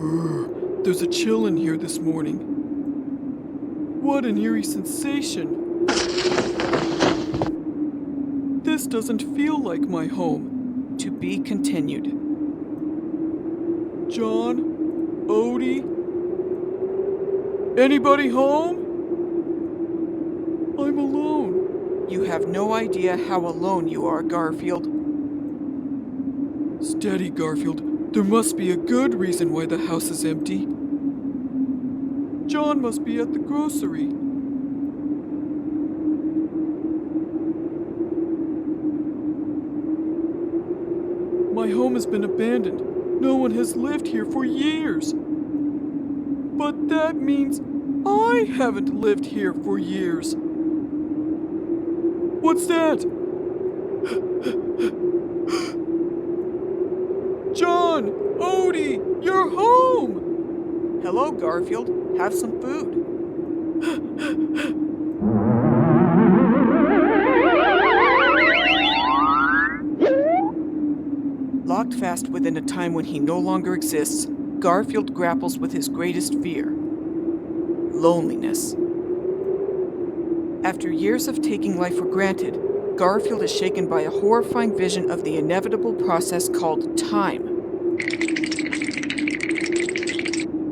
There's a chill in here this morning. What an eerie sensation. This doesn't feel like my home. To be continued. John? Odie? Anybody home? I'm alone. You have no idea how alone you are, Garfield. Steady, Garfield. There must be a good reason why the house is empty. John must be at the grocery. My home has been abandoned. No one has lived here for years. But that means I haven't lived here for years. What's that? John! Odie! You're home! Hello, Garfield. Have some food. Locked fast within a time when he no longer exists, Garfield grapples with his greatest fear: loneliness. After years of taking life for granted, Garfield is shaken by a horrifying vision of the inevitable process called time.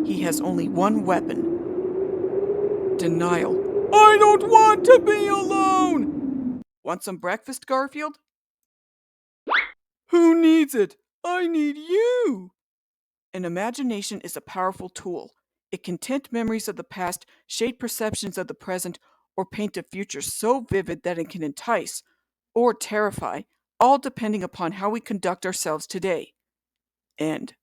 He has only one weapon: denial. I don't want to be alone! Want some breakfast, Garfield? Who needs it? I need you! An imagination is a powerful tool. It can tint memories of the past, shade perceptions of the present, or paint a future so vivid that it can entice or terrify, all depending upon how we conduct ourselves today. End.